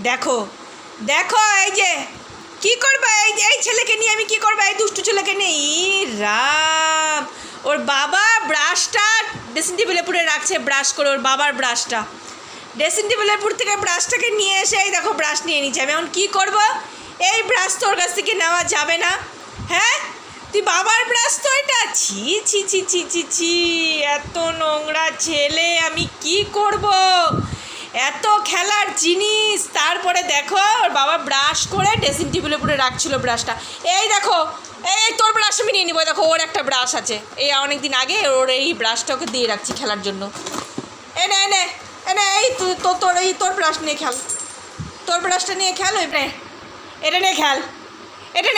দেখো দেখো এই যে কি করবে, এই ছেলেকে নিয়ে আমি কি করবো, এই দুষ্টু ছেলেকে নিয়ে। রাম, ওর বাবা ব্রাশটা ড্রেসিং টেবিলে পুরে রাখছে, ব্রাশ করে ওর বাবার ব্রাশটা ড্রেসিং টেবিলের পুর থেকে ব্রাশটাকে নিয়ে এসে এই দেখো ব্রাশ নিয়ে নিচ্ছে। আমি এখন কী করবো? এই ব্রাশ তোর কাছ থেকে নেওয়া যাবে না। হ্যাঁ, তুই বাবার ব্রাশ তো এটা। ছি ছি ছি ছি ছি ছি, এত নোংরা ছেলে, আমি কি করব? এত খেলার জিনিস, তারপরে দেখো ওর বাবা ব্রাশ করে ড্রেসিং টেবিলের উপরে রাখছিল ব্রাশটা। এই দেখো, এই তোর ব্রাশ আমি নিয়ে নিবো। দেখো ওর একটা ব্রাশ আছে, এই অনেক দিন আগে ওর এই ব্রাশটা ওকে দিয়ে রাখছি খেলার জন্য। এনে এনে এনে এই তোর ব্রাশ নিয়ে খেল, তোর ব্রাশটা নিয়ে খেল। এটা নিয়ে খেল, এটা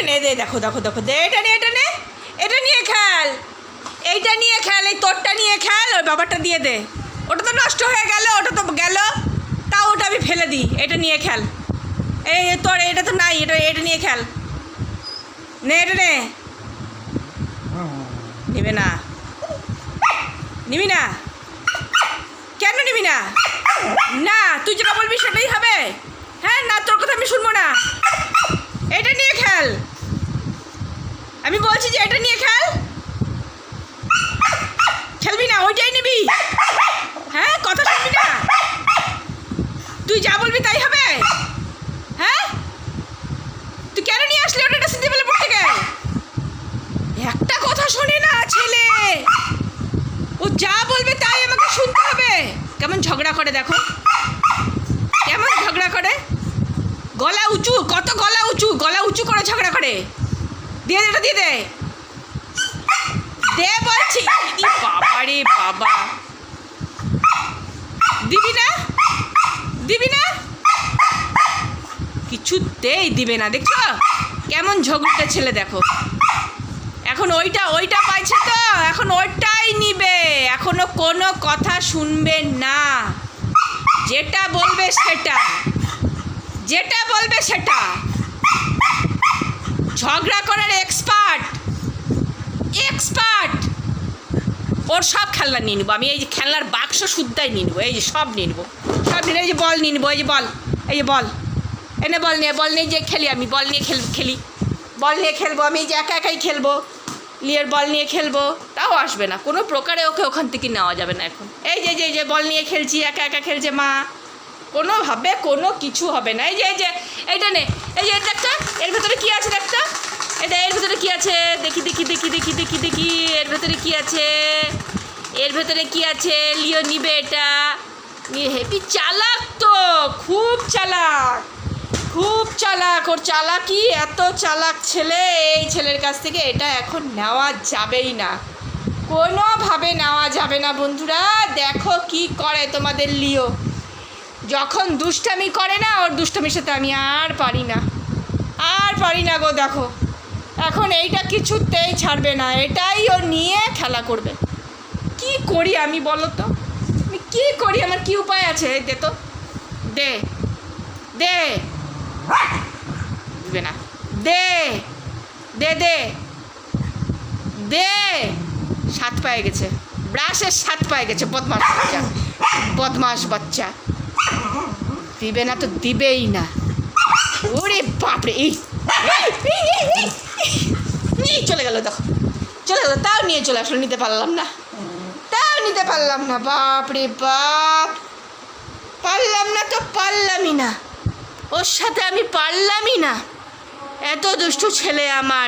নে দে। দেখো দেখো দেখো দে, এটা নিয়ে খেল, এইটা নিয়ে খেল, এই তোরটা নিয়ে খেল, ওই বাবারটা দিয়ে দে। ওটা তো নষ্ট হয়ে গেল, ওটা তো গেল, তাও ওটা আমি ফেলে দিই। এটা নিয়ে খেল, এই তোর এটা তো নাই, এটা নিয়ে খেল। নে এটা নে। নিবি না? নিবি না? কেন নিবি না? না, তুই যেটা বলবি সেটাই হবে। হ্যাঁ, না তোর কথা আমি শুনবো না। এটা নিয়ে খেল, আমি বলছি যে এটা নিয়ে খেল। খেলবি না? ওইটাই নিবি? হ্যাঁ, কথা শুনবি না? তুই যা বলবি তাই হবে? হ্যাঁ, তুই কেন নিয়ে আসলি ওটা ড্রেসিং টেবিলের উপর থেকে? একটা কথা শোনে না ছেলে, ও যা বলবে তাই আমাকে শুনতে হবে। কেমন ঝগড়া করে দেখো, কেমন ঝগড়া করে, গলা উঁচু, কত গলা উঁচু করে ঝগড়া করে। দিয়ে দে, এটা দিয়ে দে, দে বলছি। বাবা রে বাবা, দিবি না? কিছুতেই দিবে না। দেখছো কেমন ঝগড়াটা ছেলে, দেখো এখন ওইটা পাইছে তো, এখন ওইটাই নিবে, এখনো কোনো কথা শুনবে না। যেটা বলবে সেটা ঝগড়া করার এক্সপার্ট। ওর সব খেলনা নিয়ে নেবো আমি, এই যে খেলনার বাক্স শুদ্ধাই নিয়ে নেবো, এই যে সব নিয়ে নেবো, এই যে বল নিয়ে নেবো, এই যে বল এনে বল নিয়ে যে খেলি আমি, বল নিয়ে খেলবো আমি, এই যে একাই খেলবো, লিয়ের বল নিয়ে খেলবো, তাও আসবে না। কোনো প্রকারে ওকে ওখান থেকে নেওয়া যাবে না এখন। এই যে বল নিয়ে খেলছি, একা খেলছে মা, কোনোভাবে কোনো কিছু হবে না। এই যে এইটা নে, এই যে এটা একটা, এর ভেতরে কী আছে একটা, এর ভেতরে কী আছে দেখি, এর ভেতরে কী আছে, লিও নিবে এটা নিয়ে। হেবি চালাক তো, খুব চালাক, ওর চালাকি এত চালাক ছেলে। এই ছেলের কাছ থেকে এটা এখন নেওয়া যাবেই না, কোনোভাবে নেওয়া যাবে না। বন্ধুরা দেখো কি করে তোমাদের লিও, যখন দুষ্টামি করে না, ওর দুষ্টামির সাথে আমি আর পারি না গো। দেখো এখন এইটা কিছুতেই ছাড়বে না, এটাই ও নিয়ে খেলা করবে। কি করি আমি বলো তো, আমি কি করি, আমার কি উপায় আছে? দে তো, দে দিবে না, দে 7 পায়ে গেছে, ব্রাশের 7 পায়ে গেছে। বদমাস বাচ্চা, দিবে না তো দিবেই না। ওরে বাপরে, এই চলে গেল, দেখো চলে গেল, তাও নিয়ে চলে আসলে নিতে পারলাম না। বাপরে বাপ, পারলামই না, ওর সাথে আমি পারলামই না। এত দুষ্টু ছেলে আমার।